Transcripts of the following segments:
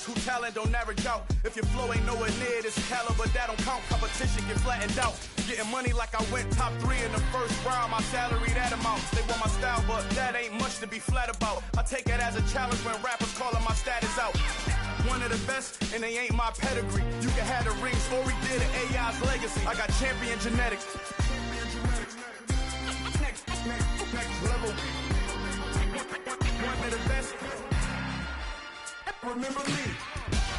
who talent don't average out. If your flow ain't nowhere near this caliber, that don't count. Competition get flattened out. Getting money like I went top 3 in the first round. My salary that amount. They want my style, but that ain't much to be flat about. I take it as a challenge when rappers calling my status out. One of the best, and they ain't my pedigree. You can have the ring, story did it, AI's legacy. I got champion genetics. Next level. One of the best. Remember me.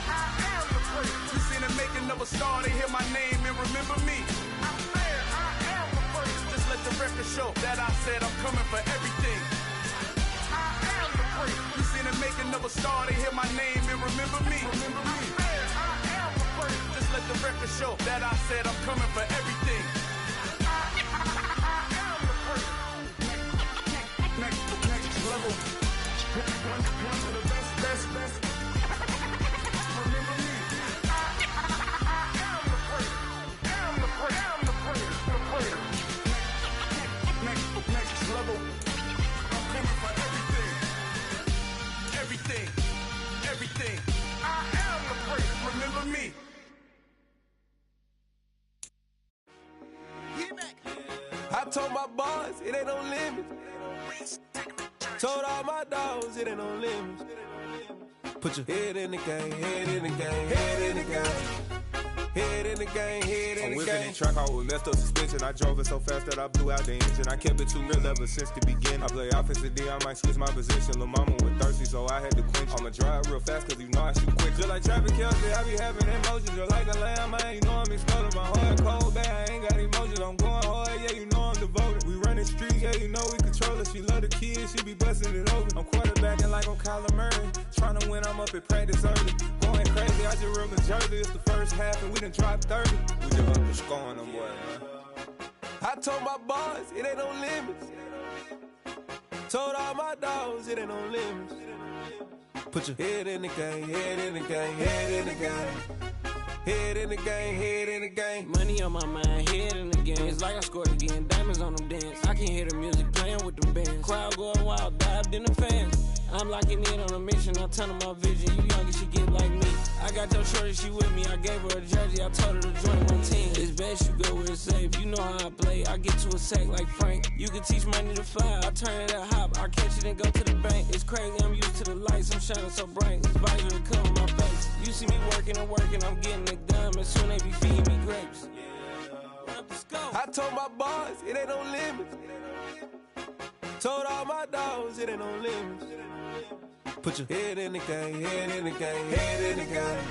I am the first. You seen the making of a star, they hear my name and remember me. I'm there, I am the first. Just let the record show that I said I'm coming for everything. I am the first. You seen the making of a star, they hear my name and remember me. Remember me. I'm there, I am the first. Just let the record show that I said I'm coming for everything. I am the first. Next level. One of the best. Remember me. I am the first. I'm the first. Next level. I'm coming for everything. Everything. I am the first. Remember me. I told my boys it ain't no limits. Told all my dogs it ain't no limits. Put your head in the game, head in the game, head in the game. Head in the game, head in the game. I'm whipping the track out with messed up suspension. I drove it so fast that I blew out the engine. I kept it too real ever since the beginning. I play offensive D, I might switch my position. Lil' mama was thirsty, so I had to quench. I'ma drive real fast, cause you know I shoot quick. Just like traffic Kelsey, I be having emotions. Just like a lamb, man, you know I'm exploding. My heart cold, bad, I ain't got emotions. I'm going hard, yeah, you know I'm devoted. We run the streets, yeah, you know we control it. She love the kids, she be busting it over. I'm quarterbacking like I'm Kyler Murray. Trying to win, I'm up at practice early. Going crazy, I just real the jersey. It's the first half and we done dropped 30. We just up to scoring them, boy, man. I told my boys it ain't no limits. Told all my dogs it ain't no limits. Put your head in the game, head in the game, head in the game. Head in the game, head in the game. Money on my mind, head in the game. It's like I scored again, diamonds on them dance. I can hear the music playing with them bands. Crowd going wild, dived in the fans. I'm locking in on a mission, I turn on my vision. You young and she get like me. I got your shorty, she with me. I gave her a jersey, I told her to join my team. It's best you go where it's safe. You know how I play, I get to a sack like Frank. You can teach money to fly, I turn it at hop. I catch it and go to the bank. It's crazy, I'm used to the lights, I'm shining so bright. This visor to come in my face. You see me working and working, I'm getting it done. And soon they be feeding me grapes. I told my boys it ain't no limits. Told all my dogs it ain't no limits. Put your head in the game, head in the game, head in the game.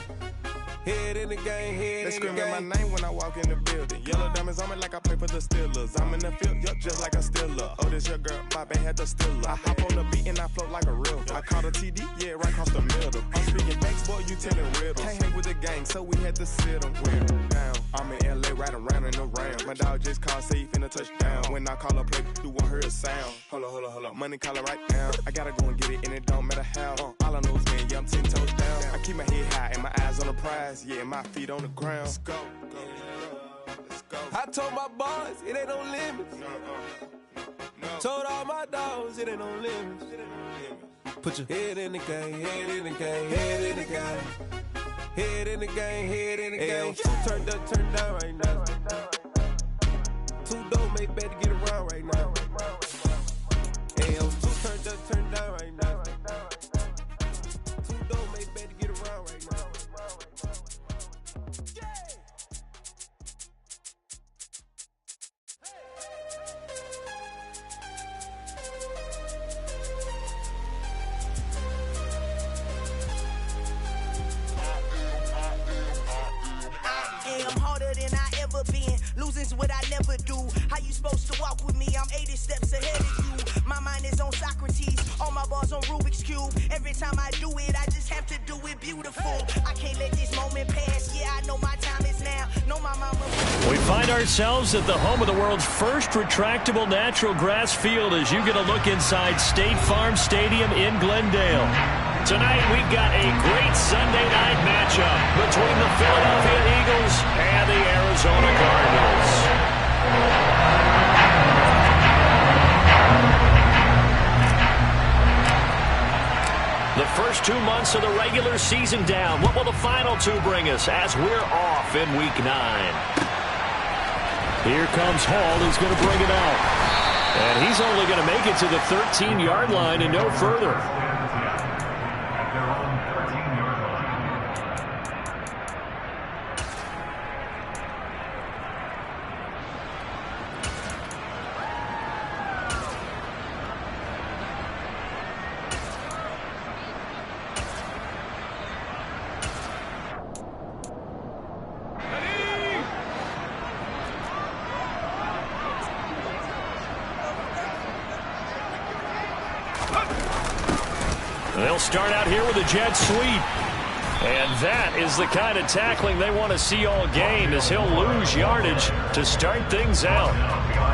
Head in the game, head in the game. They screaming my name when I walk in the building. Yellow diamonds on me like I play for the Steelers. I'm in the field, yup, just like a Steeler. Oh, this your girl, my band had the Steeler. I hop on the beat and I float like a river. I caught a TD, yeah, right across the middle. I'm speaking facts, boy, you telling riddles. Can't hang with the gang, so we had to sit them down. I'm in LA, riding around in the round. My dog just called, say he finna touchdown. When I call a play, you won't hear a sound. Hold up, money call it right down. I gotta go and get it, and it don't matter how. All I know is man, yeah, I'm 10 toes down. I keep my head high and my eyes on the prize. Yeah, and my feet on the ground. Let's go. I told my boys it ain't no limits. Told all my dogs it ain't no limits. Put your head in the game, head in the game, head in the game. Head in the game, head in the game. Turned up, turned down right now. Too dope, make better get around right now. Too turned up, turned down right now. Too dope, make better get around right now. Losing's what I never do. How you supposed to walk with me? I'm 80 steps ahead of you. My mind is on Socrates, all my bars on Rubik's Cube. Every time I do it, I just have to do it beautiful. I can't let this moment pass. Yeah, I know my time is now. Know my mama. We find ourselves at the home of the world's first retractable natural grass field as you get a look inside State Farm Stadium in Glendale. Tonight, we've got a great Sunday night matchup between the Philadelphia Eagles and the Arizona Cardinals. The first first 2 months of the regular season down. What will the final two bring us as we're off in Week 9? Here comes Hall. He's going to bring it out. And he's only going to make it to the 13-yard line and no further. They'll start out here with a jet sweep. And that is the kind of tackling they want to see all game, as he'll lose yardage to start things out.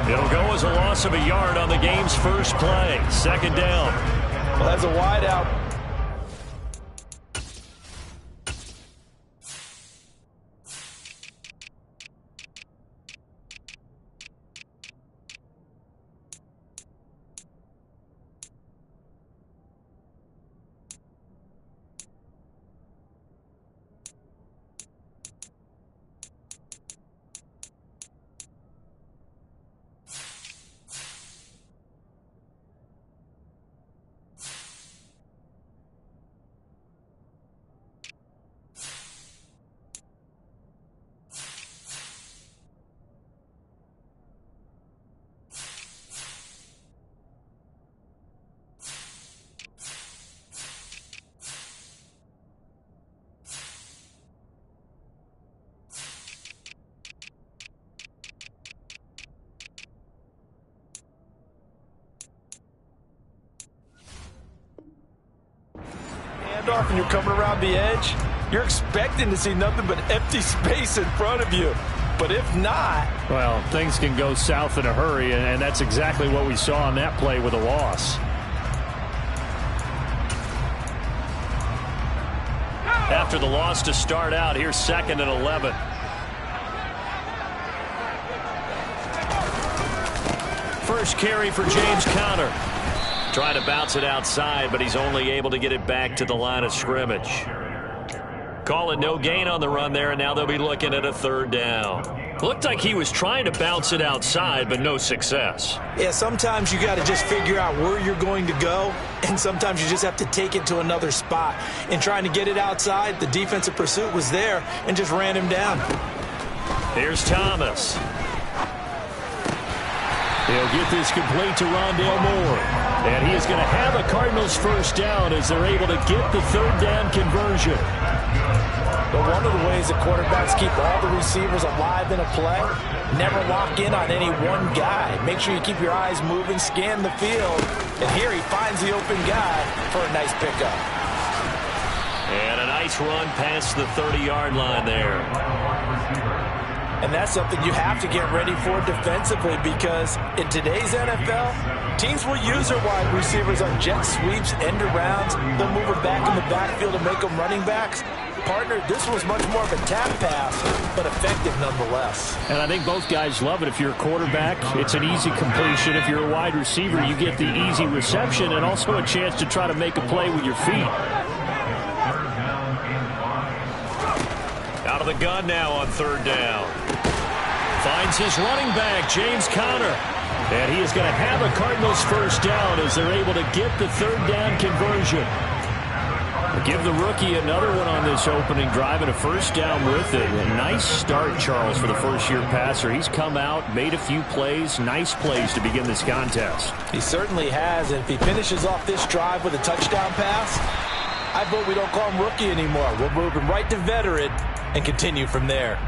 It'll go as a loss of a yard on the game's first play. Second down. Well, that's a wide out. Off and you're coming around the edge, you're expecting to see nothing but empty space in front of you. But if not, well, things can go south in a hurry, and that's exactly what we saw on that play with a loss. After the loss to start out, here's 2nd and 11. First carry for James Conner. Trying to bounce it outside, but he's only able to get it back to the line of scrimmage. Call it no gain on the run there, and now they'll be looking at a 3rd down. Looked like he was trying to bounce it outside, but no success. Yeah, sometimes you got to just figure out where you're going to go, and sometimes you just have to take it to another spot. In trying to get it outside, the defensive pursuit was there and just ran him down. Here's Thomas. He'll get this complete to Rondale Moore. And he is going to have a Cardinals first down as they're able to get the 3rd down conversion. But one of the ways that quarterbacks keep all the receivers alive in a play, never lock in on any one guy. Make sure you keep your eyes moving, scan the field. And here he finds the open guy for a nice pickup. And a nice run past the 30-yard line there. And that's something you have to get ready for defensively, because in today's NFL, teams will use their wide receivers on jet sweeps, end arounds. They'll move them back in the backfield and make them running backs. Partner, this was much more of a tap pass, but effective nonetheless. And I think both guys love it. If you're a quarterback, it's an easy completion. If you're a wide receiver, you get the easy reception and also a chance to try to make a play with your feet. Out of the gun now on 3rd down. Finds his running back, James Conner. And he is going to have a Cardinals first down as they're able to get the 3rd down conversion. Give the rookie another one on this opening drive and a first down with it. A nice start, Charles, for the first-year passer. He's come out, made a few plays, nice plays to begin this contest. He certainly has, and if he finishes off this drive with a touchdown pass, I vote we don't call him rookie anymore. We'll move him right to veteran and continue from there.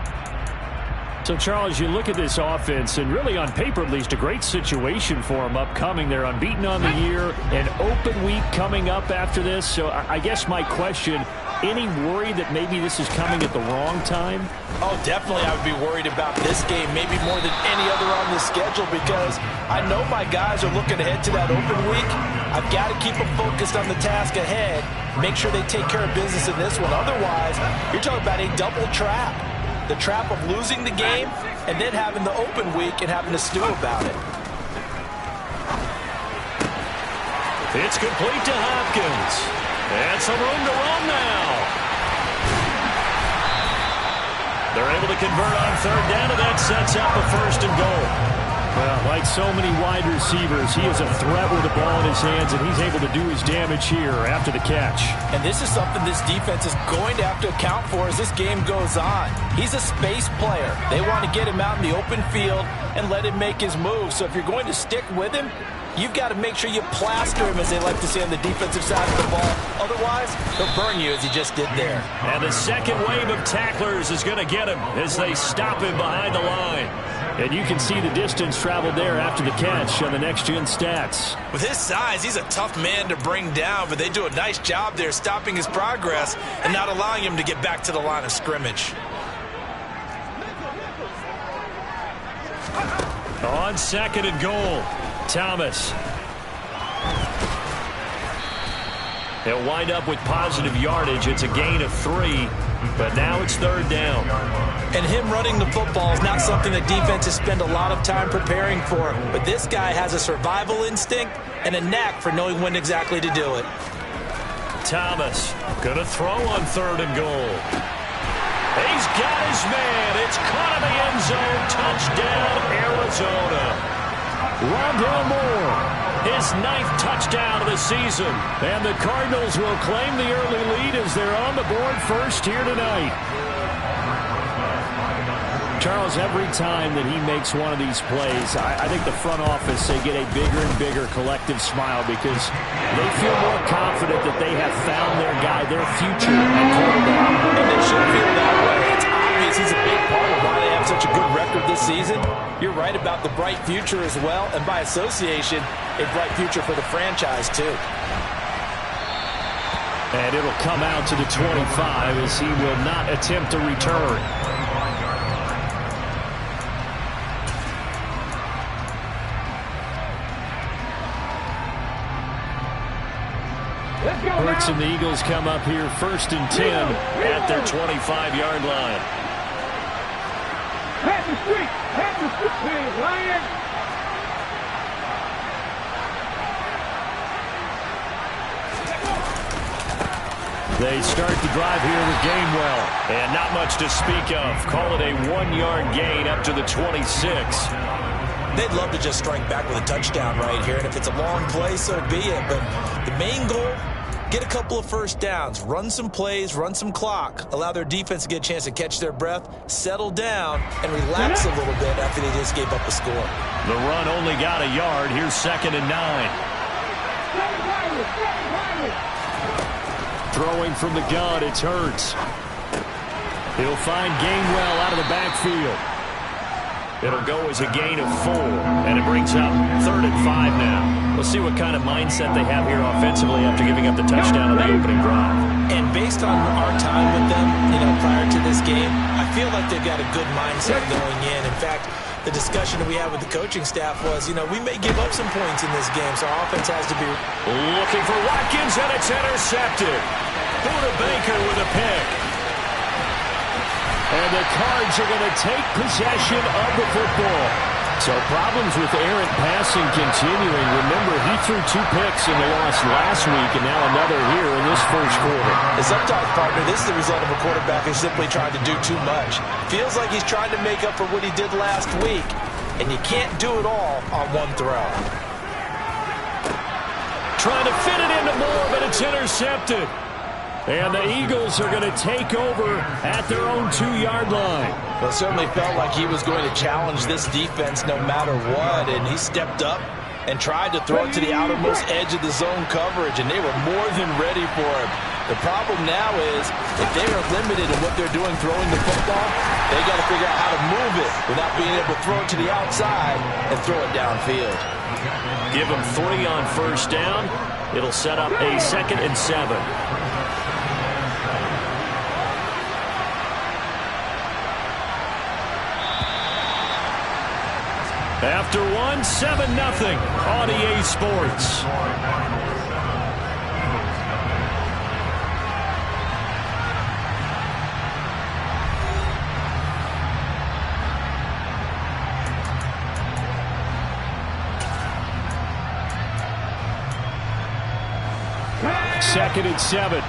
So, Charles, you look at this offense, and really on paper at least, a great situation for them upcoming. They're unbeaten on the year, an open week coming up after this. So I guess my question, any worry that maybe this is coming at the wrong time? Oh, definitely I would be worried about this game, maybe more than any other on the schedule, because I know my guys are looking ahead to that open week. I've got to keep them focused on the task ahead, make sure they take care of business in this one. Otherwise, you're talking about a double trap. The trap of losing the game and then having the open week and having to stew about it. It's complete to Hopkins. And some room to run now. They're able to convert on third down, and that sets up a 1st and goal. Well, like so many wide receivers, he is a threat with the ball in his hands, and he's able to do his damage here after the catch. And this is something this defense is going to have to account for as this game goes on. He's a space player. They want to get him out in the open field and let him make his moves. So if you're going to stick with him, you've got to make sure you plaster him, as they like to say on the defensive side of the ball. Otherwise, he'll burn you as he just did there. And the second wave of tacklers is going to get him as they stop him behind the line. And you can see the distance traveled there after the catch on the next-gen stats. With his size, he's a tough man to bring down, but they do a nice job there stopping his progress and not allowing him to get back to the line of scrimmage. On 2nd and goal, Thomas. He'll wind up with positive yardage. It's a gain of 3, but now it's 3rd down. And him running the football is not something that defenses spend a lot of time preparing for. But this guy has a survival instinct and a knack for knowing when exactly to do it. Thomas going to throw on 3rd and goal. He's got his man. It's caught in the end zone. Touchdown, Arizona. Rondell Moore, his 9th touchdown of the season. And the Cardinals will claim the early lead as they're on the board first here tonight. Charles, every time that he makes one of these plays, I think the front office, they get a bigger and bigger collective smile because they feel more confident that they have found their guy, their future at quarterback. And they should feel that way. It's obvious he's a big part of why they have such a good record this season. You're right about the bright future as well, and by association, a bright future for the franchise too. And it'll come out to the 25 as he will not attempt to return. Hurts and the Eagles come up here 1st and 10 at their 25-yard line. Lion. They start the drive here with Gainwell, and not much to speak of. Call it a 1-yard gain up to the 26. They'd love to just strike back with a touchdown right here, and if it's a long play, so be it. But the main goal, get a couple of first downs, run some plays, run some clock, allow their defense to get a chance to catch their breath, settle down, and relax a little bit after they just gave up a score. The run only got a yard. Here's 2nd and 9. Throwing from the gun, it's Hurts. He'll find Gainwell out of the backfield. It'll go as a gain of 4, and it brings up 3rd and 5 now. We'll see what kind of mindset they have here offensively after giving up the touchdown on the opening drive. And based on our time with them, prior to this game, I feel like they've got a good mindset going in. In fact, the discussion that we had with the coaching staff was, we may give up some points in this game, so our offense has to be looking for Watkins, and it's intercepted. Buda Baker with a pick. And the Cards are going to take possession of the football. So problems with errant passing continuing. Remember, he threw 2 picks in the loss last week, and now another here in this first quarter. And sometimes, partner, this is the result of a quarterback who's simply trying to do too much. Feels like he's trying to make up for what he did last week, and you can't do it all on one throw. Trying to fit it into Moore, but it's intercepted. And the Eagles are going to take over at their own 2-yard line. Well, it certainly felt like he was going to challenge this defense no matter what, and he stepped up and tried to throw it to the outermost edge of the zone coverage, and they were more than ready for him. The problem now is, if they are limited in what they're doing throwing the football, they got to figure out how to move it without being able to throw it to the outside and throw it downfield. Give them 3 on first down. It'll set up a 2nd and 7. After 1, 7-0 on EA Sports. 2nd and 7.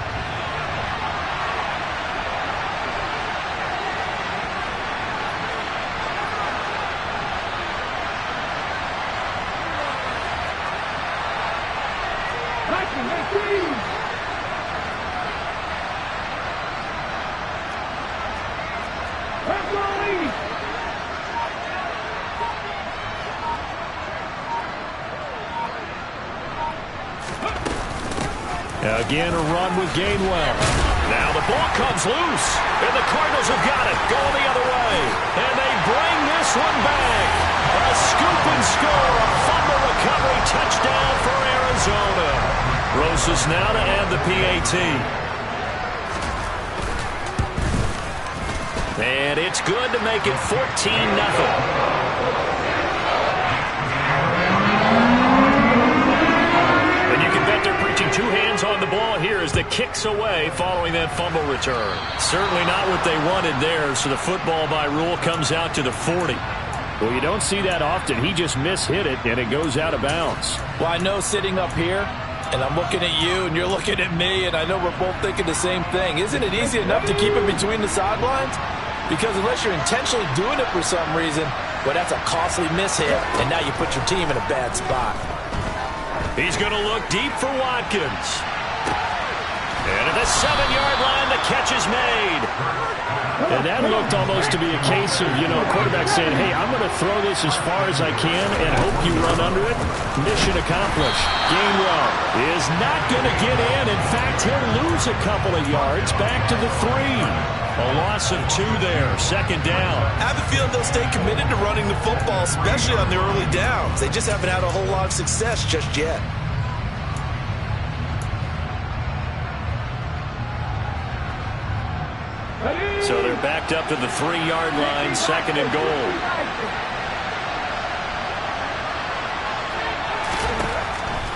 Again, a run with Gainwell. Now the ball comes loose, and the Cardinals have got it, going the other way. And they bring this one back. A scoop and score, a fumble recovery, touchdown for Arizona. Rosas now to add the PAT. And it's good to make it 14-0. Preaching 2 hands on the ball here as the kick's away following that fumble return. Certainly not what they wanted there, so the football by rule comes out to the 40. Well, you don't see that often. He just mishit it, and it goes out of bounds. Well, I know sitting up here, and I'm looking at you, and you're looking at me, and I know we're both thinking the same thing. Isn't it easy enough to keep it between the sidelines? Because unless you're intentionally doing it for some reason, well, that's a costly mishit, and now you put your team in a bad spot. He's going to look deep for Watkins. And at the 7-yard line, the catch is made. And that looked almost to be a case of, quarterback saying, hey, I'm going to throw this as far as I can and hope you run under it. Mission accomplished. Gainwell is not going to get in. In fact, he'll lose a couple of yards back to the 3. A loss of 2 there, 2nd down. I have a feeling they'll stay committed to running the football, especially on the early downs. They just haven't had a whole lot of success just yet. So they're backed up to the 3-yard line, 2nd and goal.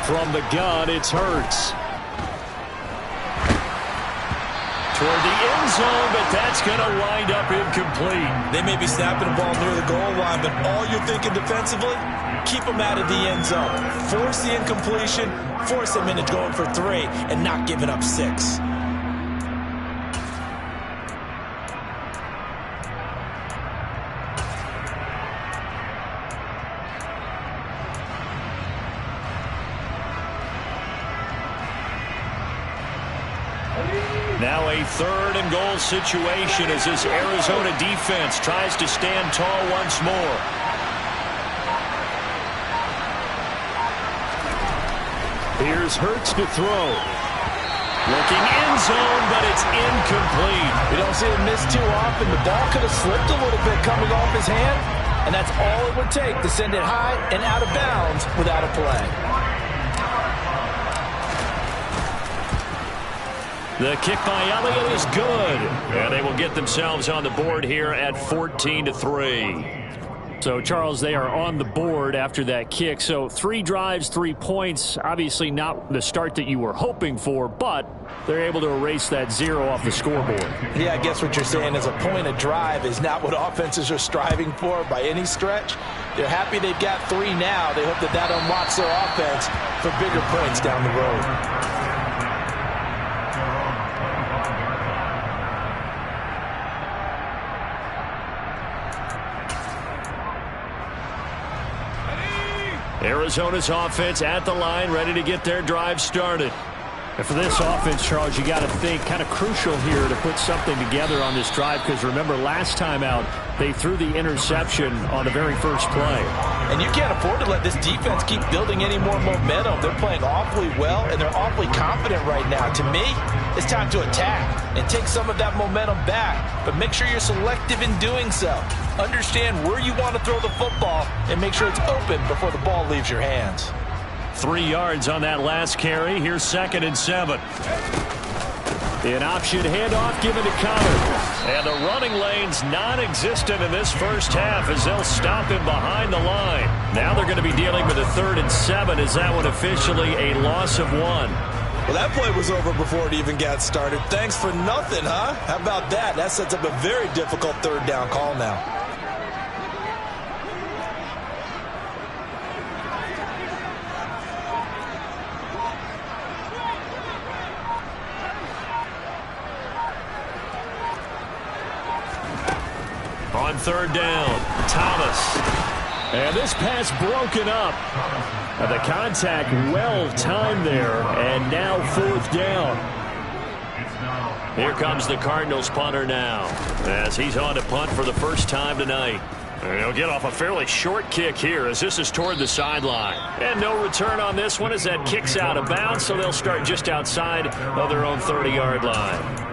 From the gun, it's Hurts. Toward the end zone, but that's going to wind up incomplete. They may be snapping the ball near the goal line, but all you're thinking defensively, keep them out of the end zone. Force the incompletion, force them into going for 3, and not giving up 6. Now a 3rd and goal situation as this Arizona defense tries to stand tall once more. Here's Hurts to throw. Looking end zone, but it's incomplete. We don't see him miss too often. The ball could have slipped a little bit coming off his hand, and that's all it would take to send it high and out of bounds without a play. The kick by Elliott is good. And they will get themselves on the board here at 14-3. So, Charles, they are on the board after that kick. So 3 drives, 3 points. Obviously not the start that you were hoping for, but they're able to erase that 0 off the scoreboard. Yeah, I guess what you're saying is a point a drive is not what offenses are striving for by any stretch. They're happy they've got 3 now. They hope that unlocks their offense for bigger points down the road. Arizona's offense at the line, ready to get their drive started. And for this offense, Charles, you got to think kind of crucial here to put something together on this drive, because remember last time out they threw the interception on the very first play. And you can't afford to let this defense keep building any more momentum. They're playing awfully well, and they're awfully confident right now. To me, it's time to attack and take some of that momentum back, but make sure you're selective in doing so. Understand where you want to throw the football and make sure it's open before the ball leaves your hands. 3 yards on that last carry. Here's 2nd and 7. An option handoff given to Connor. And the running lane's non-existent in this first half as they'll stop him behind the line. Now they're going to be dealing with a 3rd and 7. Is that one officially a loss of 1? Well, that play was over before it even got started. Thanks for nothing, huh? How about that? That sets up a very difficult 3rd down call now. third down. Thomas. And this pass broken up. The contact well timed there, and now fourth down. Here comes the Cardinals punter now, as he's on to punt for the first time tonight. And he'll get off a fairly short kick here as this is toward the sideline. And no return on this one as that kicks out of bounds, so they'll start just outside of their own 30-yard line.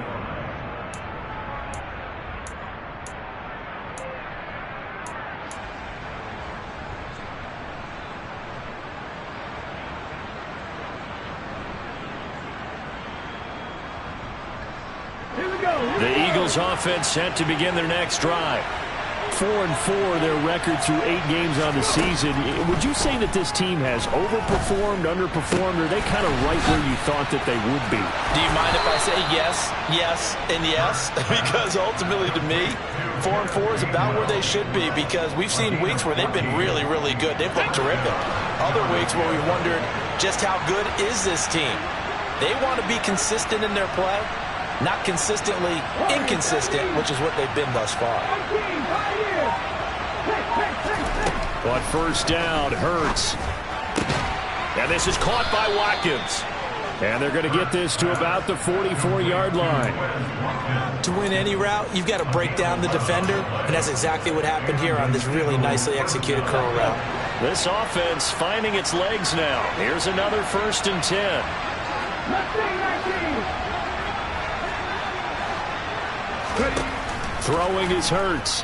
The Eagles offense set to begin their next drive. 4-4 their record through 8 games on the season. Would you say that this team has overperformed, underperformed, or are they kind of right where you thought that they would be? Do you mind if I say yes, yes, and yes? Because ultimately to me, 4-4 is about where they should be, because we've seen weeks where they've been really, really good. They've looked terrific. Other weeks where we wondered just how good is this team. They want to be consistent in their play. Not consistently inconsistent, which is what they've been thus far. On first down, Hurts. And this is caught by Watkins. And they're going to get this to about the 44-yard line. To win any route, you've got to break down the defender, and that's exactly what happened here on this really nicely executed curl route. This offense finding its legs now. Here's another 1st and 10. Throwing is Hurts.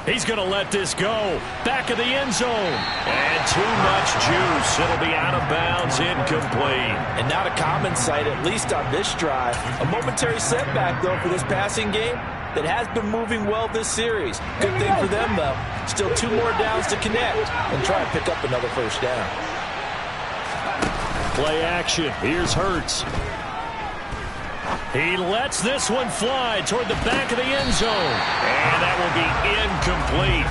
He's going to let this go. Back of the end zone. And too much juice. It'll be out of bounds, incomplete. And not a common sight, at least on this drive. A momentary setback, though, for this passing game that has been moving well this series. Good thing for them, though. Still 2 more downs to connect and try and pick up another first down. Play action. Here's Hurts. He lets this one fly toward the back of the end zone. And that will be incomplete.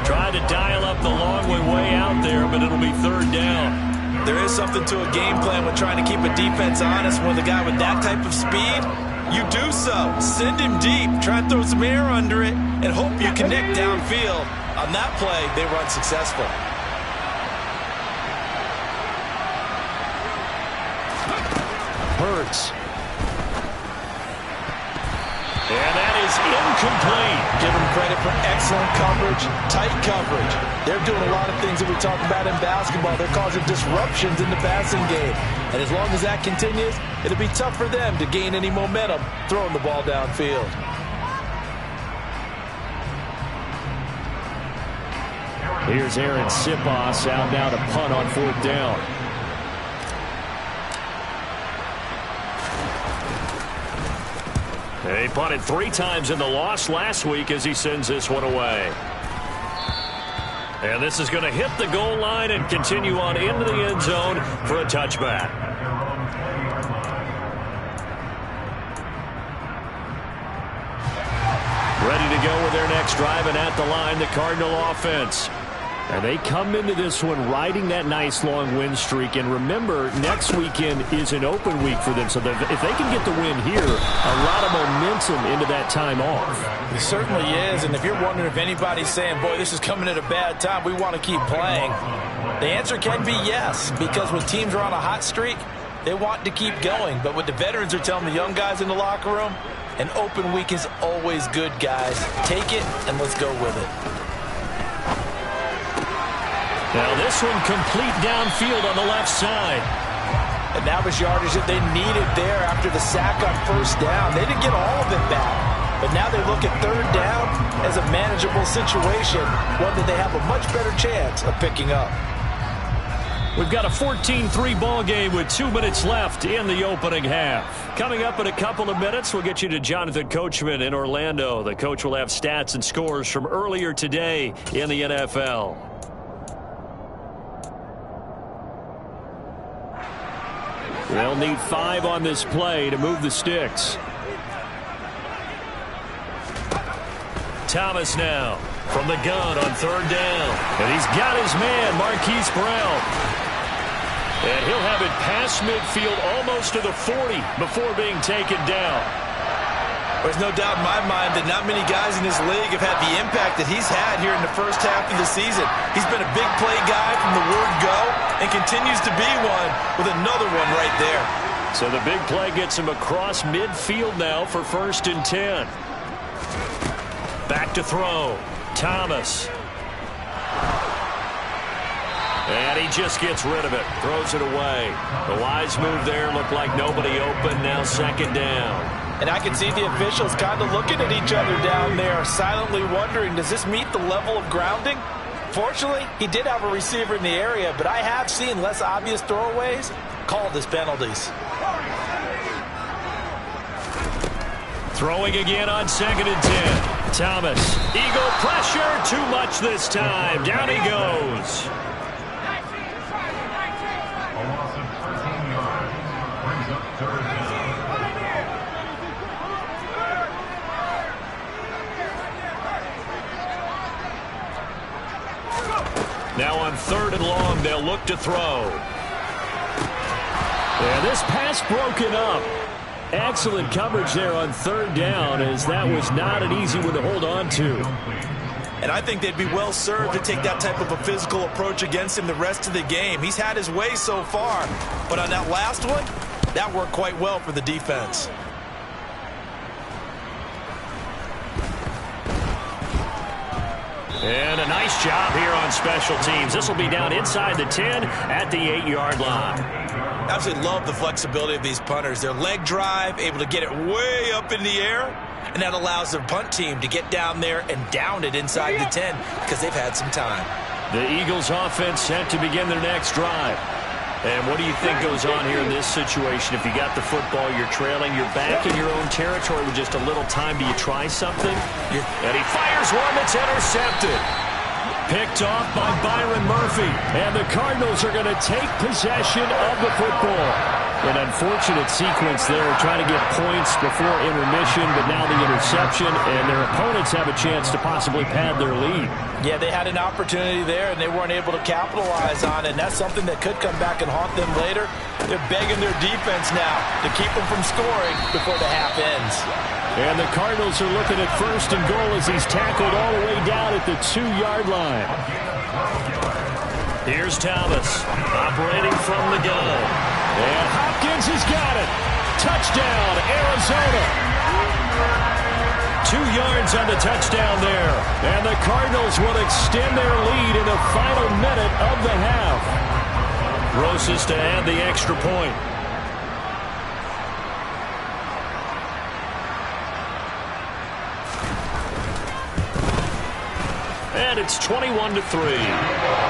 Trying to dial up the long way out there, but it'll be 3rd down. There is something to a game plan with trying to keep a defense honest. When the guy with that type of speed, you do so. Send him deep. Try and throw some air under it and hope you connect downfield. On that play, they run successful. Hurts. And that is incomplete. Give them credit for excellent coverage, tight coverage. They're doing a lot of things that we talk about in basketball. They're causing disruptions in the passing game. And as long as that continues, it'll be tough for them to gain any momentum throwing the ball downfield. Here's Aaron Sipos out now to punt on 4th down. He punted 3 times in the loss last week as he sends this one away. And this is going to hit the goal line and continue on into the end zone for a touchback. Ready to go with their next drive, and at the line, the Cardinal offense. And they come into this one riding that nice long win streak. And remember, next weekend is an open week for them. So if they can get the win here, a lot of momentum into that time off. It certainly is. And if you're wondering if anybody's saying, boy, this is coming at a bad time, we want to keep playing, the answer can be yes. Because when teams are on a hot streak, they want to keep going. But what the veterans are telling the young guys in the locker room, an open week is always good, guys. Take it and let's go with it. Now this one complete downfield on the left side. And now this yardage that they needed there after the sack on 1st down. They didn't get all of it back. But now they look at 3rd down as a manageable situation, one that they have a much better chance of picking up. We've got a 14-3 ball game with 2 minutes left in the opening half. Coming up in a couple of minutes, we'll get you to Jonathan Coachman in Orlando. The coach will have stats and scores from earlier today in the NFL. They'll need 5 on this play to move the sticks. Thomas now from the gun on 3rd down. And he's got his man, Marquise Brown. And he'll have it past midfield almost to the 40 before being taken down. There's no doubt in my mind that not many guys in this league have had the impact that he's had here in the first half of the season. He's been a big play guy from the word go and continues to be one with another one right there. So the big play gets him across midfield now for 1st and 10. Back to throw. Thomas. And he just gets rid of it. Throws it away. The wise move there. Looked like nobody open. Now 2nd down. And I can see the officials kind of looking at each other down there, silently wondering, does this meet the level of grounding? Fortunately, he did have a receiver in the area, but I have seen less obvious throwaways called as penalties. Throwing again on 2nd and 10. Thomas. Eagle pressure. Too much this time. Down he goes. Now on 3rd and long, they'll look to throw. Yeah, this pass broken up. Excellent coverage there on 3rd down, as that was not an easy one to hold on to. And I think they'd be well served to take that type of a physical approach against him the rest of the game. He's had his way so far, but on that last one, that worked quite well for the defense. And a nice job here on special teams. This will be down inside the 10 at the 8-yard line. Absolutely love the flexibility of these punters. Their leg drive, able to get it way up in the air, and that allows their punt team to get down there and down it inside the 10 because they've had some time. The Eagles offense set to begin their next drive. And what do you think goes on here in this situation? If you got the football, you're trailing, you're back in your own territory with just a little time. Do you try something? And he fires one that's intercepted. Picked off by Byron Murphy. And the Cardinals are going to take possession of the football. An unfortunate sequence there, trying to get points before intermission, but now the interception, and their opponents have a chance to possibly pad their lead. Yeah, they had an opportunity there, and they weren't able to capitalize on it, and that's something that could come back and haunt them later. They're begging their defense now to keep them from scoring before the half ends. And the Cardinals are looking at 1st and goal as he's tackled all the way down at the 2-yard line. Here's Thomas, operating from the gun. And Hopkins has got it. Touchdown, Arizona. 2 yards on the touchdown there. And the Cardinals will extend their lead in the final minute of the half. Rosas to add the extra point. And it's 21-3.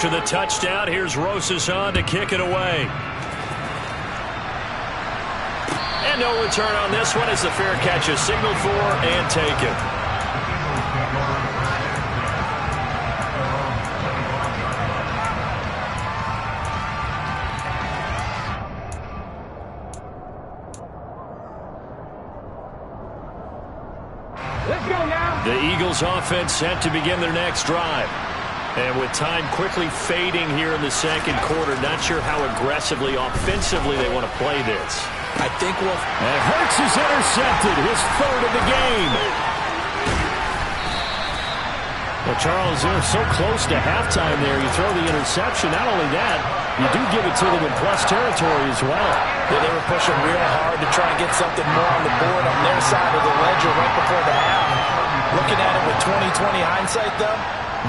After the touchdown, here's Rosas on to kick it away. And no return on this one as the fair catch is signaled for and taken. Let's go now. The Eagles offense set to begin their next drive. And with time quickly fading here in the 2nd quarter, not sure how aggressively, offensively they want to play this. I think we'll... And Hurts is intercepted, his 3rd of the game. Well, Charles, they're so close to halftime there. You throw the interception. Not only that, you do give it to them in plus territory as well. Yeah, they were pushing real hard to try and get something more on the board on their side of the ledger right before the half. Looking at it with 20/20 hindsight, though,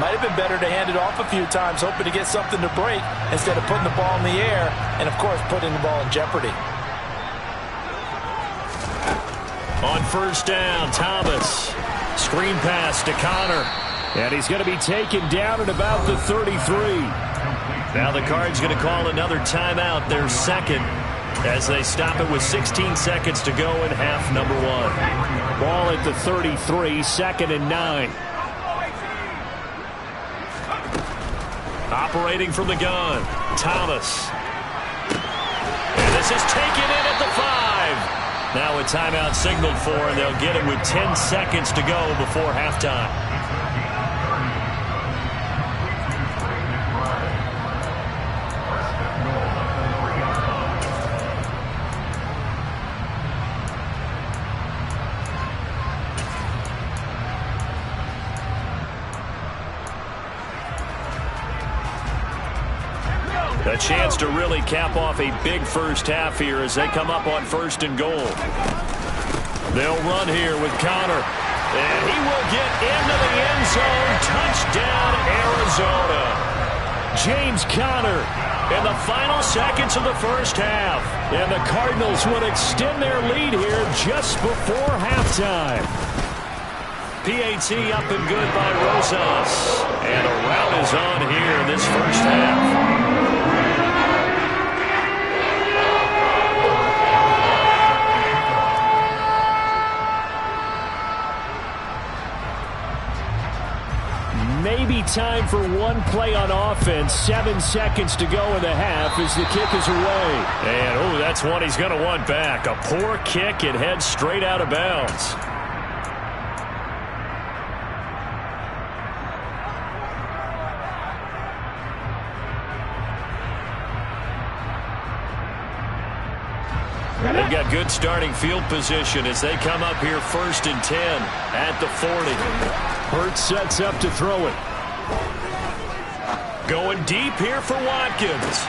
might have been better to hand it off a few times, hoping to get something to break instead of putting the ball in the air and, of course, putting the ball in jeopardy. On 1st down, Thomas. Screen pass to Connor. And he's going to be taken down at about the 33. Now the Cards going to call another timeout, their 2nd, as they stop it with 16 seconds to go in half number 1. Ball at the 33, 2nd and 9. Operating from the gun, Thomas. And this is taken in at the 5. Now a timeout signaled for, and they'll get it with 10 seconds to go before halftime. A chance to really cap off a big first half here as they come up on 1st and goal. They'll run here with Connor. And he will get into the end zone. Touchdown, Arizona. James Conner in the final seconds of the first half. And the Cardinals would extend their lead here just before halftime. PAT up and good by Rosas. And a rout is on here in this first half. Maybe time for one play on offense. 7 seconds to go in the half as the kick is away. And, that's one he's going to want back. A poor kick. It heads straight out of bounds. They've got good starting field position as they come up here 1st and 10 at the 40. Hurts sets up to throw it. Going deep here for Watkins.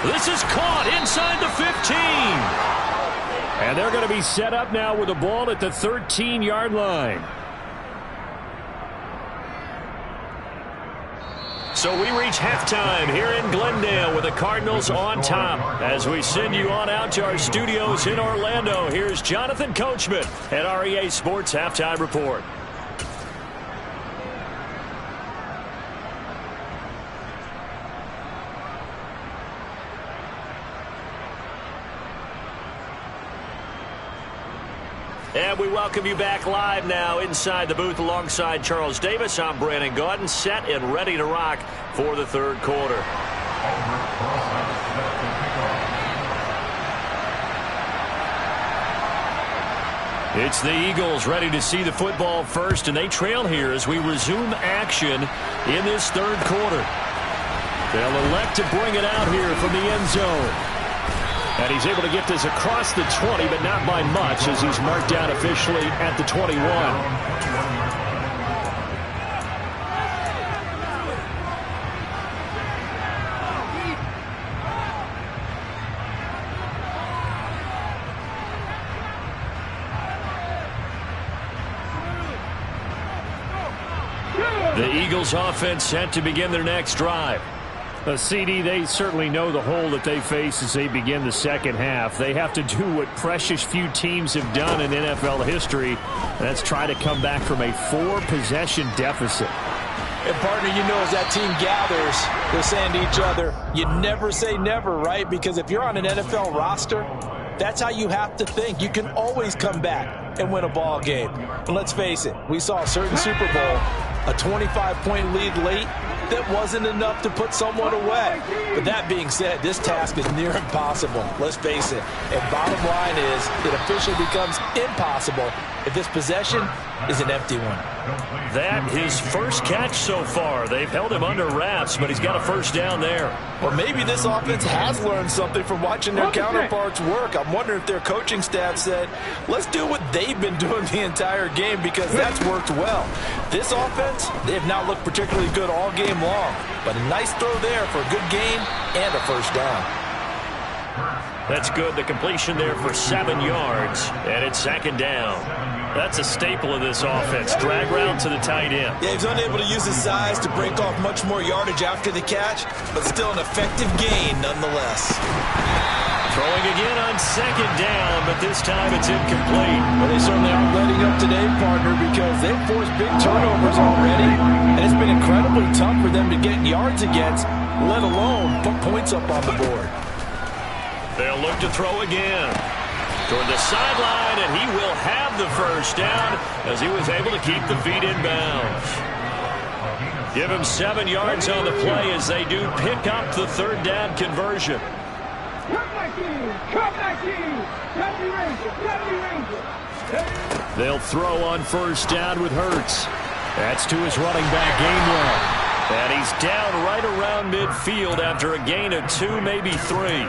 This is caught inside the 15. And they're going to be set up now with the ball at the 13-yard line. So we reach halftime here in Glendale with the Cardinals on top. As we send you on out to our studios in Orlando, here's Jonathan Coachman at REA Sports Halftime Report. And we welcome you back live now inside the booth alongside Charles Davis. I'm Brandon Gaudin, set and ready to rock for the third quarter. It's the Eagles ready to see the football first, and they trail here as we resume action in this third quarter. They'll elect to bring it out here from the end zone. And he's able to get this across the 20, but not by much as he's marked down officially at the 21. The Eagles offense set to begin their next drive. CD, they certainly know the hole that they face as they begin the second half. They have to do what precious few teams have done in NFL history, and that's try to come back from a 4-possession deficit. And, partner, you know as that team gathers, they're saying to each other, you never say never, right? Because if you're on an NFL roster, that's how you have to think. You can always come back and win a ball game. And let's face it, we saw a certain Super Bowl, a 25-point lead late, that wasn't enough to put someone away. But that being said, this task is near impossible. Let's face it. And bottom line is, it officially becomes impossible if this possession is an empty one. That his first catch so far. They've held him under wraps, but he's got a first down there. Or maybe this offense has learned something from watching their counterparts work. I'm wondering if their coaching staff said, let's do what they've been doing the entire game because that's worked well. This offense, they have not looked particularly good all game long, but a nice throw there for a good gain and a first down. That's good. The completion there for 7 yards, and it's second down. That's a staple of this offense. Drag route to the tight end. Yeah, he's unable to use his size to break off much more yardage after the catch, but still an effective gain nonetheless. Throwing again on second down, but this time it's incomplete. Well, they certainly aren't letting up today, partner, because they've forced big turnovers already, and it's been incredibly tough for them to get yards against, let alone put points up on the board. They'll look to throw again. Toward the sideline, and he will have the first down as he was able to keep the feet in bounds. Give him 7 yards on the play as they do pick up the third down conversion. They'll throw on first down with Hurts. That's to his running back, Gainwell. And he's down right around midfield after a gain of 2, maybe 3.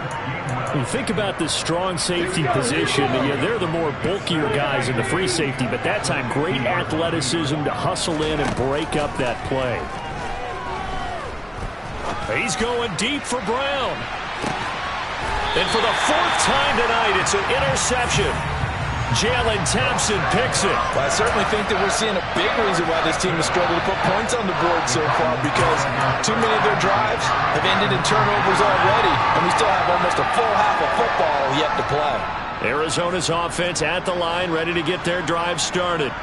You think about the strong safety position. They're the more bulkier guys in the free safety, but that time great athleticism to hustle in and break up that play. He's going deep for Brown. And for the fourth time tonight, it's an interception. Jalen Thompson picks it. Well, I certainly think that we're seeing a big reason why this team has struggled to put points on the board so far, because too many of their drives have ended in turnovers already, and we still have almost a full half of football yet to play. Arizona's offense at the line, ready to get their drive started.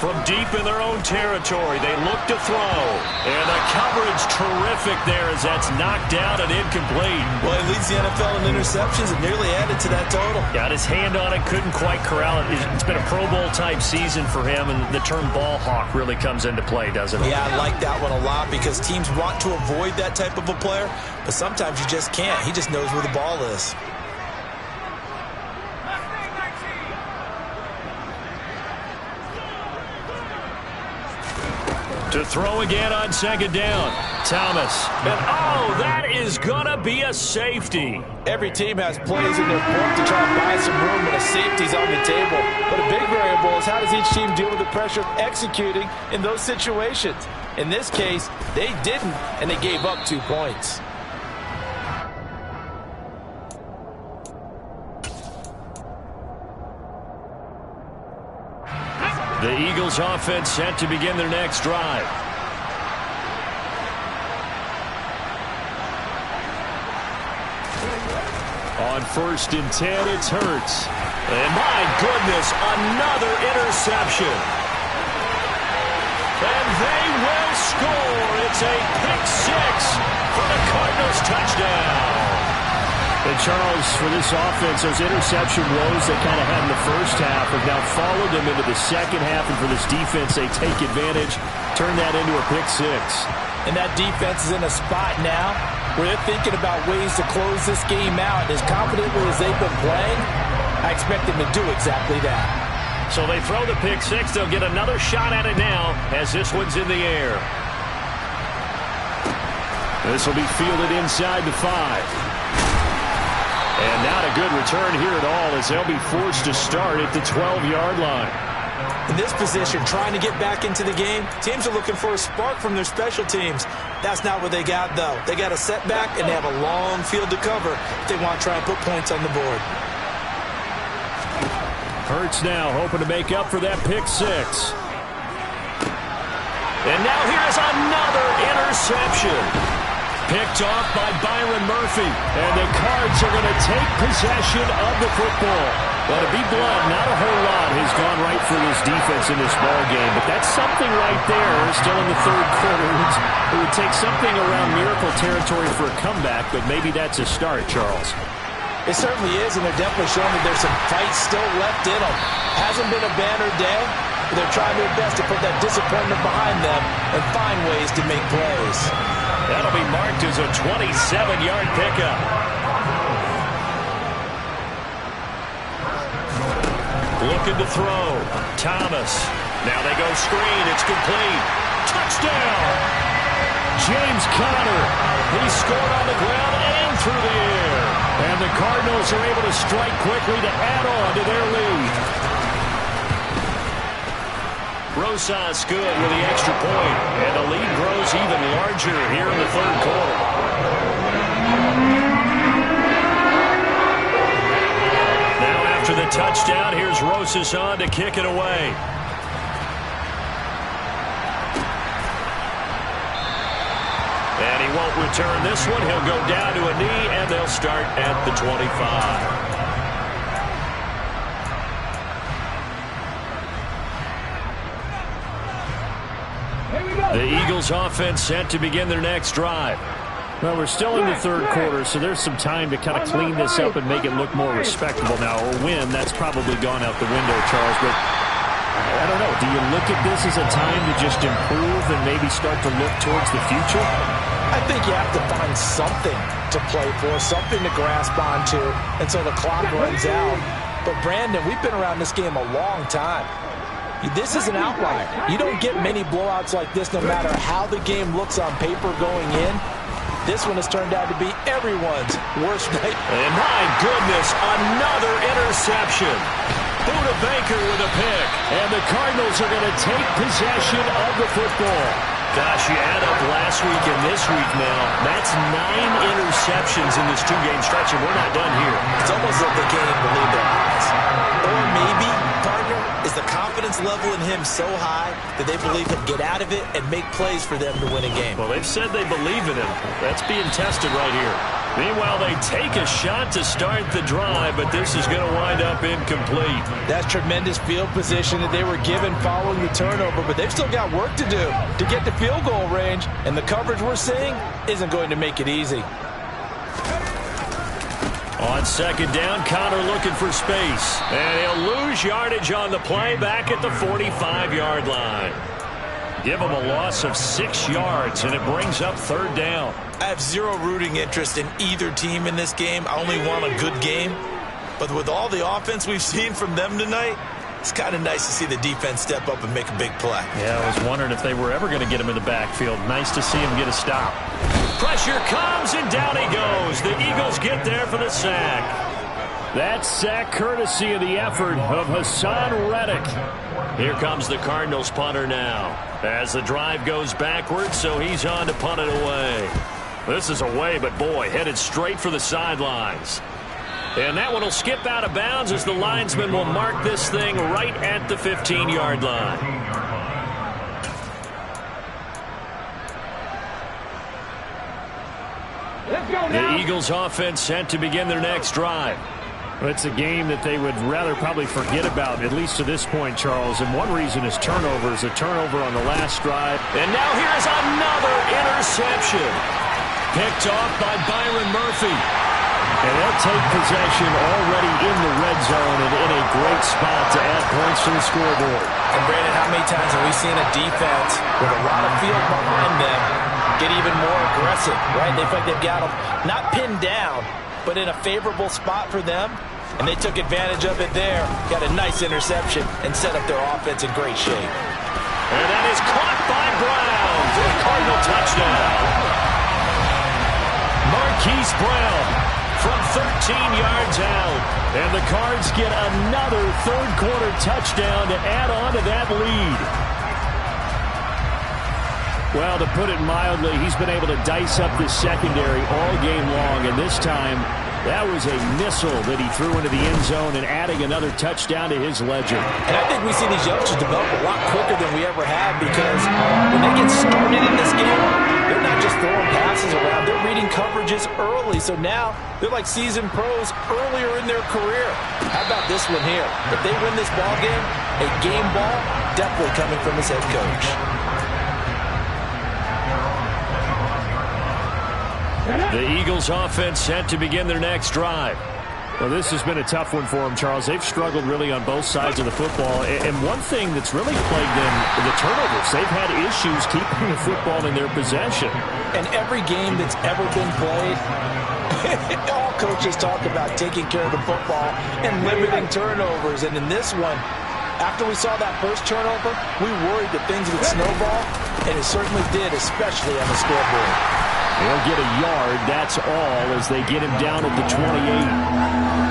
From deep in their own territory, they look to throw. And the coverage terrific there as that's knocked down and incomplete. Well, he leads the NFL in interceptions and nearly added to that total. Got his hand on it, couldn't quite corral it. It's been a Pro Bowl-type season for him, and the term ball hawk really comes into play, doesn't it? Yeah, I like that one a lot because teams want to avoid that type of a player, but sometimes you just can't. He just knows where the ball is. To throw again on second down. Thomas. And oh, that is going to be a safety. Every team has plays in their book to try and buy some room when a safety's on the table. But a big variable is how does each team deal with the pressure of executing in those situations? In this case, they didn't, and they gave up 2 points. The Eagles offense set to begin their next drive. On 1st and 10, it's Hurts. And my goodness, another interception. And they will score. It's a pick 6 for the Cardinals touchdown. And Charles, for this offense, those interception woes they kind of had in the first half have now followed them into the second half. And for this defense, they take advantage, turn that into a pick 6. And that defense is in a spot now where they're thinking about ways to close this game out. As confidently as they've been playing, I expect them to do exactly that. So they throw the pick 6. They'll get another shot at it now as this one's in the air. This will be fielded inside the 5. And not a good return here at all as they'll be forced to start at the 12-yard line. In this position, trying to get back into the game, teams are looking for a spark from their special teams. That's not what they got, though. They got a setback, and they have a long field to cover if they want to try and put points on the board. Hurts now hoping to make up for that pick 6. And now here's another interception. Picked off by Byron Murphy. And the Cards are going to take possession of the football. Well, to be blunt, not a whole lot has gone right for this defense in this ball game. But that's something right there, still in the third quarter. It would take something around miracle territory for a comeback, but maybe that's a start, Charles. It certainly is, and they're definitely showing that there's some fight still left in them. Hasn't been a banner day, but they're trying their best to put that disappointment behind them and find ways to make plays. That'll be marked as a 27-yard pickup. Looking to throw. Thomas. Now they go screen. It's complete. Touchdown! James Conner. He scored on the ground and through the air. And the Cardinals are able to strike quickly to add on to their lead. Rosas good with the extra point, and the lead grows even larger here in the third quarter. Now after the touchdown, here's Rosas on to kick it away. And he won't return this one. He'll go down to a knee, and they'll start at the 25. The Eagles offense set to begin their next drive. Well, we're still in the third quarter, so there's some time to kind of clean this up and make it look more respectable now. Or win, that's probably gone out the window, Charles. But I don't know. Do you look at this as a time to just improve and maybe start to look towards the future? I think you have to find something to play for, something to grasp onto until the clock runs out. But, Brandon, we've been around this game a long time. This is an outlier. You don't get many blowouts like this no matter how the game looks on paper going in. This one has turned out to be everyone's worst night. And my goodness, another interception. Buda Baker with a pick. And the Cardinals are going to take possession of the football. Gosh, you add up last week and this week now. That's 9 interceptions in this 2-game stretch, and we're not done here. It's almost like they can't even believe their eyes. Or maybe, partner, is the confidence level in him so high that they believe he'll get out of it and make plays for them to win a game. Well, they've said they believe in him. That's being tested right here. Meanwhile, they take a shot to start the drive, but this is going to wind up incomplete. That's tremendous field position that they were given following the turnover, but they've still got work to do to get to field goal range, and the coverage we're seeing isn't going to make it easy. On second down, Connor looking for space, and he'll lose yardage on the play back at the 45-yard line. Give him a loss of 6 yards, and it brings up third down. I have zero rooting interest in either team in this game. I only want a good game. But with all the offense we've seen from them tonight, it's kind of nice to see the defense step up and make a big play. Yeah, I was wondering if they were ever going to get him in the backfield. Nice to see him get a stop. Pressure comes, and down he goes. The Eagles get there for the sack. That sack courtesy of the effort of Hassan Reddick. Here comes the Cardinals punter now. As the drive goes backwards, so he's on to punt it away. This is away, but boy, headed straight for the sidelines. And that one will skip out of bounds as the linesman will mark this thing right at the 15-yard line. Let's go now. The Eagles offense set to begin their next drive. It's a game that they would rather probably forget about, at least to this point, Charles. And one reason is turnovers. A turnover on the last drive. And now here's another interception. Picked off by Byron Murphy. And they'll take possession already in the red zone and in a great spot to add points to the scoreboard. And Brandon, how many times have we seen a defense with a lot of field behind them get even more aggressive, right? They feel like they've got them not pinned down, but in a favorable spot for them. And they took advantage of it there. Got a nice interception and set up their offense in great shape. And that is caught by Brown for a Cardinal touchdown. Marquise Brown from 13 yards out. And the Cards get another third-quarter touchdown to add on to that lead. Well, to put it mildly, he's been able to dice up the secondary all game long. And this time, that was a missile that he threw into the end zone and adding another touchdown to his ledger. And I think we see these youngsters develop a lot quicker than we ever have because when they get started in this game, they're not just throwing passes around. They're reading coverages early. So now they're like seasoned pros earlier in their career. How about this one here? If they win this ball game, a game ball definitely coming from his head coach. The Eagles offense set to begin their next drive. Well, this has been a tough one for them, Charles. They've struggled really on both sides of the football. And one thing that's really plagued them, the turnovers. They've had issues keeping the football in their possession. And every game that's ever been played, all coaches talk about taking care of the football and limiting turnovers. And in this one, after we saw that first turnover, we worried that things would snowball, and it certainly did, especially on the scoreboard. They'll get a yard, that's all, as they get him down at the 28.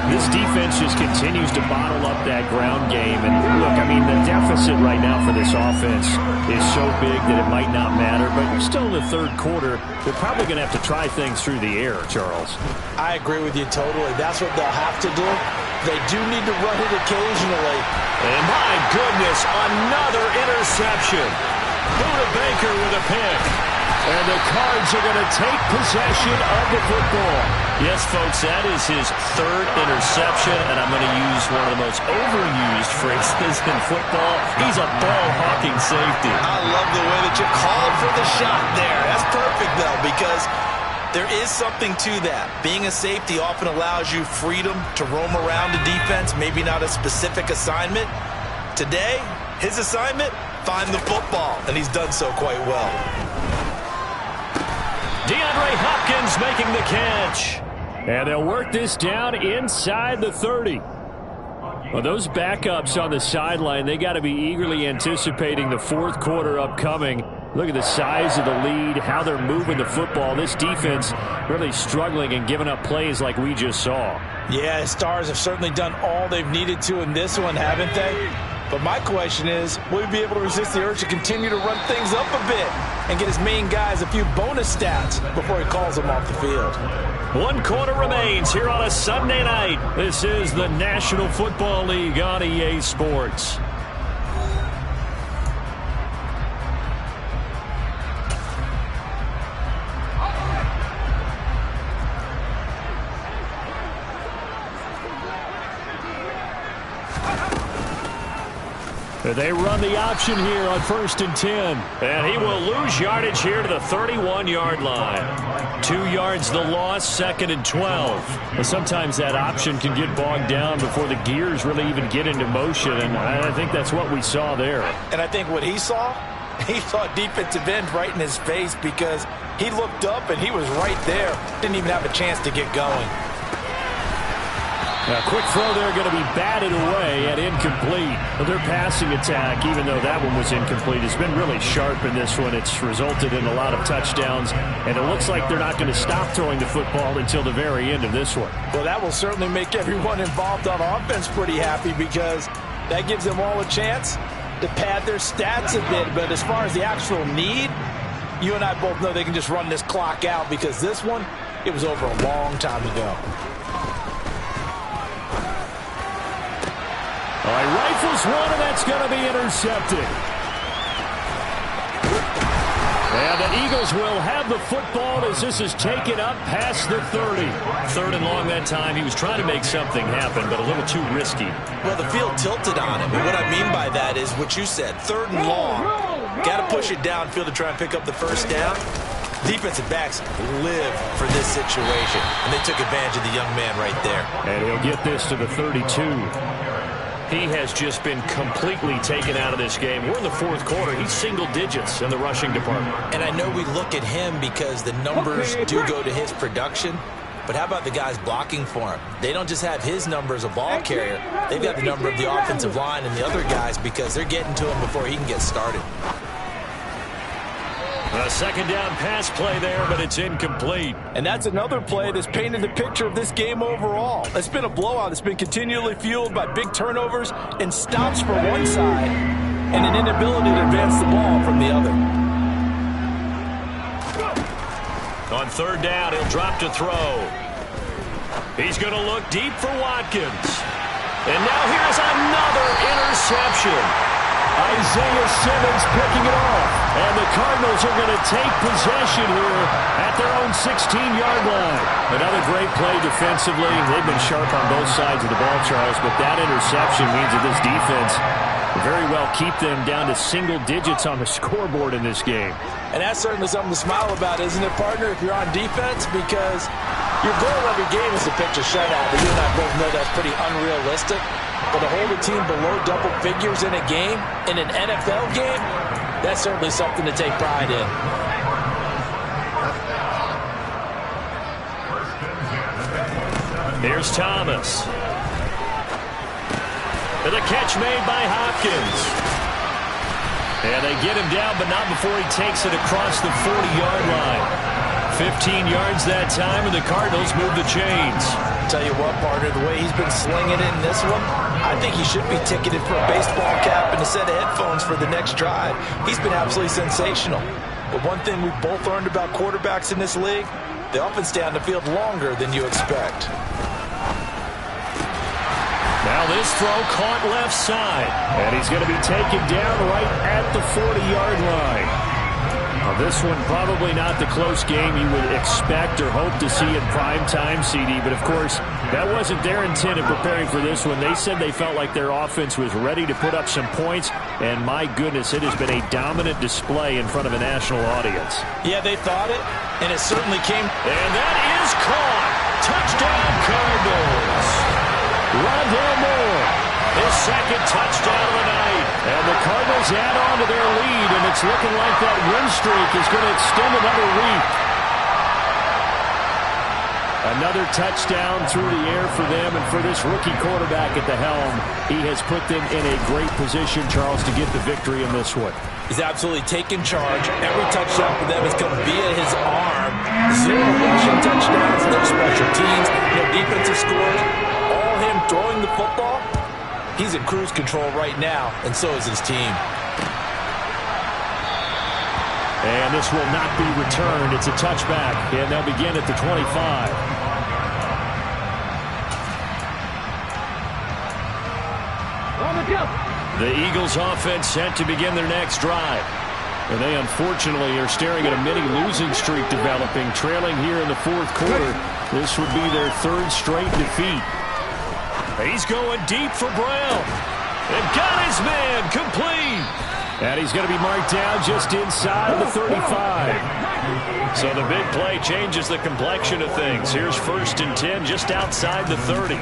This defense just continues to bottle up that ground game. And look, I mean, the deficit right now for this offense is so big that it might not matter. But you're still in the third quarter. They're probably going to have to try things through the air, Charles. I agree with you totally. That's what they'll have to do. They do need to run it occasionally. And my goodness, another interception. Buda Baker with a pick. And the Cards are going to take possession of the football. Yes, folks, that is his third interception, and I'm going to use one of the most overused phrases in football. He's a ball-hawking safety. I love the way that you called for the shot there. That's perfect, though, because there is something to that. Being a safety often allows you freedom to roam around the defense, maybe not a specific assignment. Today, his assignment, find the football, and he's done so quite well. DeAndre Hopkins making the catch. And they'll work this down inside the 30. Well, those backups on the sideline, they got to be eagerly anticipating the fourth quarter upcoming. Look at the size of the lead, how they're moving the football. This defense really struggling and giving up plays like we just saw. Yeah, Stars have certainly done all they've needed to in this one, haven't they? But my question is, will he be able to resist the urge to continue to run things up a bit and get his main guys a few bonus stats before he calls them off the field? 1 quarter remains here on a Sunday night. This is the National Football League on EA Sports. They run the option here on 1st and 10. And he will lose yardage here to the 31-yard line. 2 yards the loss, 2nd and 12. But sometimes that option can get bogged down before the gears really even get into motion, and I think that's what we saw there. And I think what he saw defensive end right in his face, because he looked up and he was right there. Didn't even have a chance to get going. A quick throw there going to be batted away and incomplete. Their passing attack, even though that one was incomplete, has been really sharp in this one. It's resulted in a lot of touchdowns, and it looks like they're not going to stop throwing the football until the very end of this one. Well, that will certainly make everyone involved on offense pretty happy, because that gives them all a chance to pad their stats a bit. But as far as the actual need, you and I both know they can just run this clock out, because this one, it was over a long time ago. All right, rifles one, and that's going to be intercepted. And the Eagles will have the football as this is taken up past the 30. 3rd and long that time. He was trying to make something happen, but a little too risky. Well, the field tilted on him, and what I mean by that is what you said, 3rd and long. Got to push it downfield to try and pick up the 1st down. Defensive backs live for this situation, and they took advantage of the young man right there. And he'll get this to the 32. He has just been completely taken out of this game. We're in the 4th quarter. He's single digits in the rushing department. And I know we look at him because the numbers do go to his production, but how about the guys blocking for him? They don't just have his number as a ball carrier. They've got the number of the offensive line and the other guys, because they're getting to him before he can get started. A 2nd down pass play there, but it's incomplete. And that's another play that's painted the picture of this game overall. It's been a blowout. It's been continually fueled by big turnovers and stops from one side and an inability to advance the ball from the other. On 3rd down, he'll drop to throw. He's going to look deep for Watkins. And now here's another interception. Isaiah Simmons picking it off. And the Cardinals are going to take possession here at their own 16-yard line. Another great play defensively. They've been sharp on both sides of the ball, Charles, but that interception means that this defense will very well keep them down to single digits on the scoreboard in this game. And that's certainly something to smile about, isn't it, partner, if you're on defense? Because your goal every game is to pitch a shutout. But you and I both know that's pretty unrealistic. But to hold a team below double figures in a game, in an NFL game, that's certainly something to take pride in. Here's Thomas. And the catch made by Hopkins. And they get him down, but not before he takes it across the 40-yard line. 15 yards that time, and the Cardinals move the chains. Tell you what, partner, the way he's been slinging it in this one, I think he should be ticketed for a baseball cap and a set of headphones for the next drive. He's been absolutely sensational. But one thing we've both learned about quarterbacks in this league, they often stay on the field longer than you expect. Now this throw caught left side, and he's going to be taken down right at the 40-yard line. Now this one probably not the close game you would expect or hope to see in prime time, CD, but of course that wasn't their intent in preparing for this one. They said they felt like their offense was ready to put up some points, and my goodness, it has been a dominant display in front of a national audience. Yeah, they thought it, and it certainly came. And that is caught. Touchdown, Cardinals. Rondale Moore, his 2nd touchdown of the night. And the Cardinals add on to their lead, and it's looking like that win streak is going to extend another week. Another touchdown through the air for them, and for this rookie quarterback at the helm, he has put them in a great position, Charles, to get the victory in this one. He's absolutely taken charge. Every touchdown for them has come via his arm. 0 rushing touchdowns, no special teams, no defensive scores. All him throwing the football. He's in cruise control right now, and so is his team. And this will not be returned. It's a touchback, and they'll begin at the 25. The Eagles offense set to begin their next drive. And they unfortunately are staring at a mini losing streak developing, trailing here in the fourth quarter. This would be their third straight defeat. He's going deep for Brown. And got his man complete. And he's going to be marked down just inside the 35. So the big play changes the complexion of things. Here's 1st and 10 just outside the 30.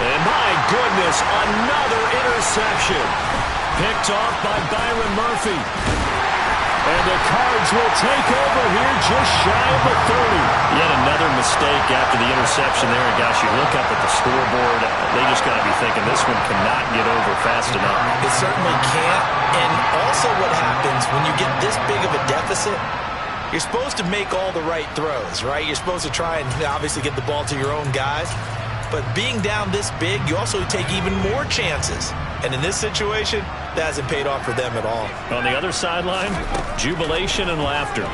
And my goodness, another interception. Picked off by Byron Murphy. And the Cards will take over here just shy of the 30. Yet another mistake after the interception there. And gosh, you look up at the scoreboard, they just got to be thinking this one cannot get over fast enough. It certainly can't. And also what happens when you get this big of a deficit, you're supposed to make all the right throws, right? You're supposed to try and obviously get the ball to your own guys. But being down this big, you also take even more chances. And in this situation, that hasn't paid off for them at all. On the other sideline, jubilation and laughter. And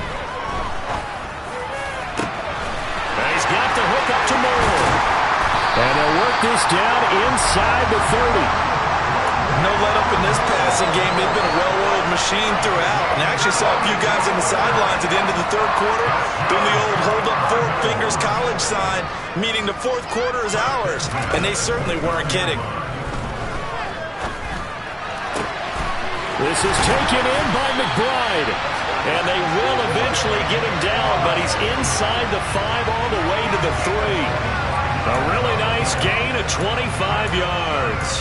he's got the hook up to Moore. And they'll work this down inside the 30. No let-up in this passing game. They've been a well-oiled machine throughout. And I actually saw a few guys on the sidelines at the end of the third quarter doing the old hold-up four fingers college sign, meaning the fourth quarter is ours. And they certainly weren't kidding. This is taken in by McBride. And they will eventually get him down, but he's inside the 5 all the way to the 3. A really nice gain of 25 yards.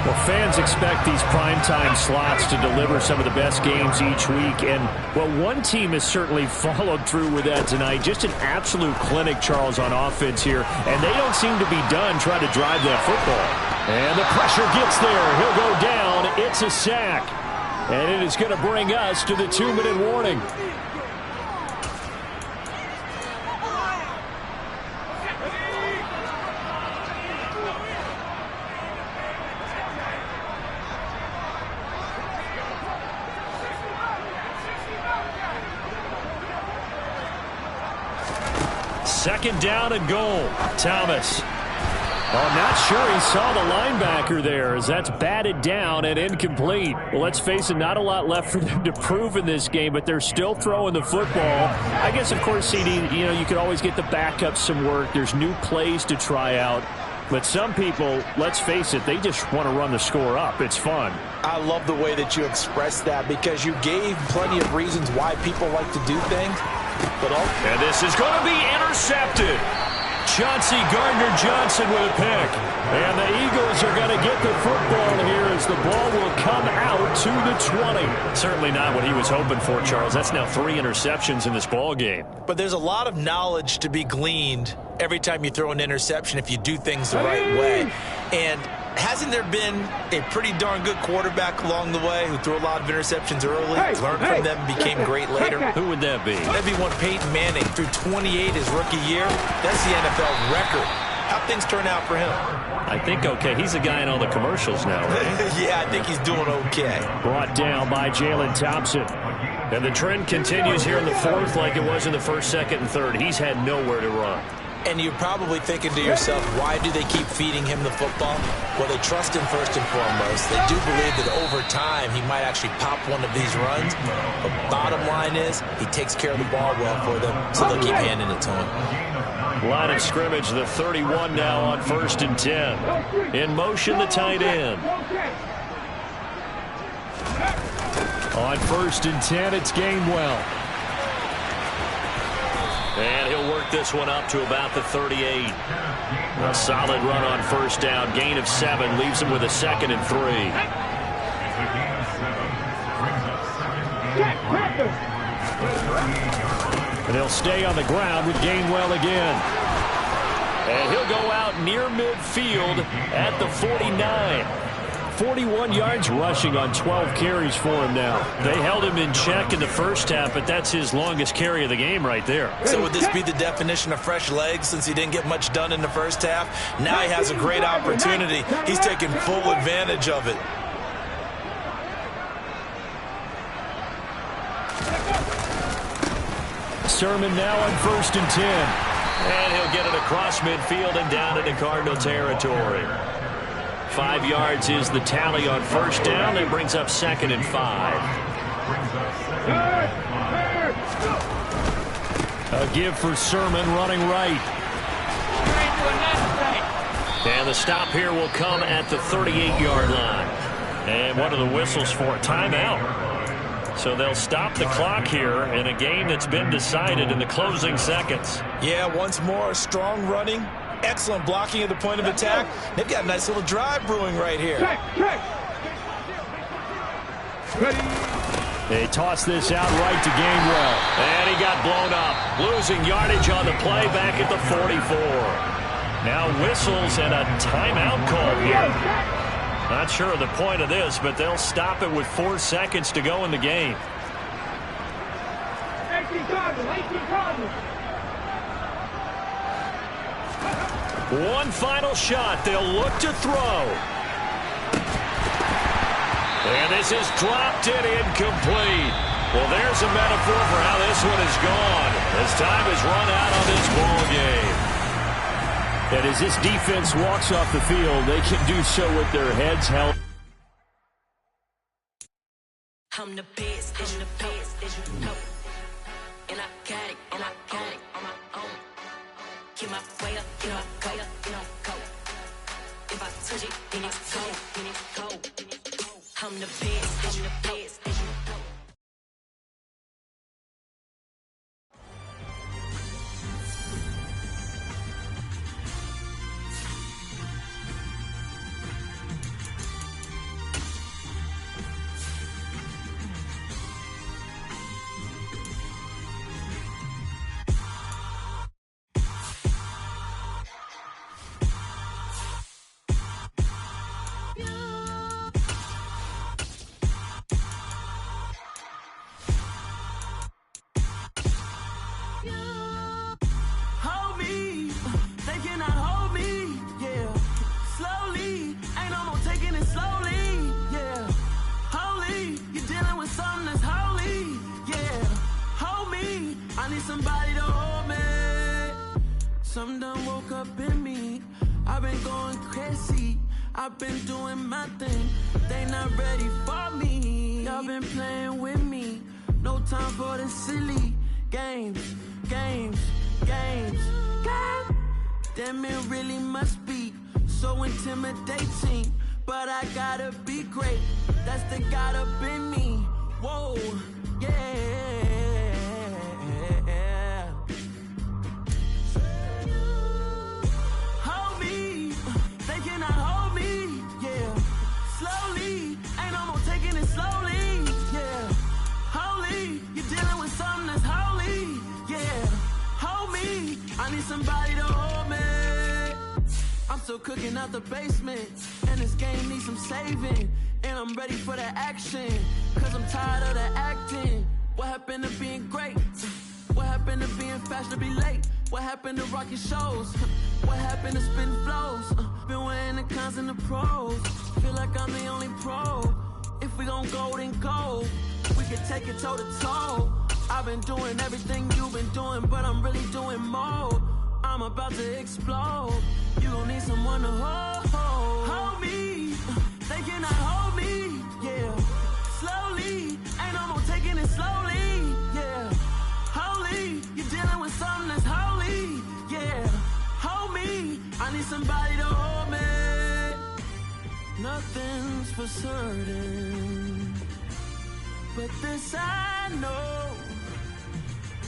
Well, fans expect these primetime slots to deliver some of the best games each week. And, well, one team has certainly followed through with that tonight. Just an absolute clinic, Charles, on offense here. And they don't seem to be done trying to drive that football. And the pressure gets there. He'll go down. It's a sack. And it is going to bring us to the 2-minute warning. Second down and goal. Thomas. I'm not sure he saw the linebacker there as that's batted down and incomplete. Well, let's face it, not a lot left for them to prove in this game, but they're still throwing the football. I guess, of course, CD, you could always get the backups some work. There's new plays to try out. But some people, let's face it, they just want to run the score up. It's fun. I love the way that you expressed that because you gave plenty of reasons why people like to do things. And this is going to be intercepted. Chauncey Gardner-Johnson with a pick. And the Eagles are going to get the football here as the ball will come out to the 20. Certainly not what he was hoping for, Charles. That's now 3 interceptions in this ball game. But there's a lot of knowledge to be gleaned every time you throw an interception if you do things the right way. And hasn't there been a pretty darn good quarterback along the way who threw a lot of interceptions early, learned from them, became great later? Who would that be? That'd be one Peyton Manning threw 28 his rookie year. That's the NFL record. How'd things turn out for him? I think okay. He's a guy in all the commercials now, right? Yeah, I think he's doing okay. Brought down by Jalen Thompson. And the trend continues here in the fourth like it was in the first, second, and third. He's had nowhere to run. And you're probably thinking to yourself, why do they keep feeding him the football? Well, they trust him first and foremost. They do believe that over time he might actually pop one of these runs. But bottom line is he takes care of the ball well for them, so they'll keep handing it to him. Line of scrimmage, the 31 now on 1st and 10. In motion, the tight end. On 1st and 10, it's Gainwell. And he'll work this one up to about the 38. A solid run on first down. Gain of 7 leaves him with a 2nd and 3. And he'll stay on the ground with Gainwell again. And he'll go out near midfield at the 49. 41 yards rushing on 12 carries for him now. They held him in check in the first half, but that's his longest carry of the game right there. So would this be the definition of fresh legs since he didn't get much done in the first half? Now he has a great opportunity. He's taking full advantage of it. Sermon now on 1st and 10. And he'll get it across midfield and down into Cardinal territory. 5 yards is the tally on first down. That brings up 2nd and 5. A give for Sermon running right. And the stop here will come at the 38-yard line. And one of the whistles for a timeout. So they'll stop the clock here in a game that's been decided in the closing seconds. Yeah, once more, strong running, excellent blocking at the point of attack. They've got a nice little drive brewing right here. They toss this out right to Gainwell. And he got blown up. Losing yardage on the play back at the 44. Now whistles and a timeout call here. Not sure of the point of this, but they'll stop it with 4 seconds to go in the game. One final shot. They'll look to throw. And this is dropped and incomplete. Well, there's a metaphor for how this one is gone, as time has run out on this ball game. And as this defense walks off the field, they can do so with their heads held. I'm the best, as you know. And I got it, on my own. Get my way up, go. If I touch it, then it's cold, I'm the best, as you know. Somebody to hold me. Something done woke up in me. I've been going crazy. I've been doing my thing. They not ready for me. Y'all been playing with me. No time for the silly games. Damn, it really must be so intimidating. But I gotta be great. That's the God up in me. Whoa, yeah. Somebody to hold me. I'm still cooking out the basement, and this game needs some saving. And I'm ready for the action, cause I'm tired of the acting. What happened to being great? What happened to being fashionably late? What happened to rocking shows? What happened to spin flows? Been wearing the cons and the pros. Feel like I'm the only pro. If we gon' go, then go. We can take it toe to toe. I've been doing everything you've been doing, but I'm really doing more. I'm about to explode. You gon' need someone to hold me. They cannot hold me, yeah. Slowly, ain't no more taking it slowly, yeah. Holy, you're dealing with something that's holy, yeah. Hold me, I need somebody to hold me. Nothing's for certain, but this I know.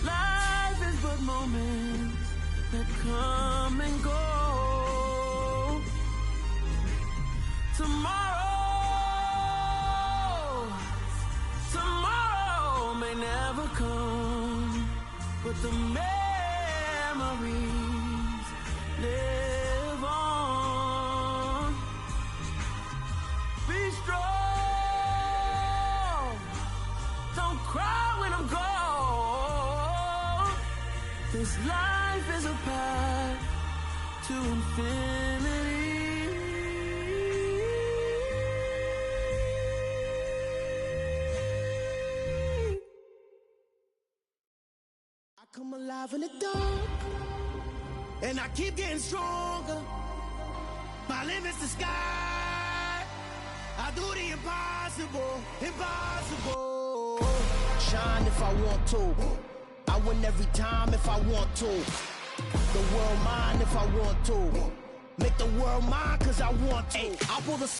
Life is but moments that come and go. Tomorrow may never come, but the memories live on. Be This life is a path to infinity. I come alive in the dark, and I keep getting stronger. My limit's the sky. I do the impossible, impossible. Shine if I want to. I win every time if I want to. The world mine if I want to. Make the world mine cause I want to. I pull the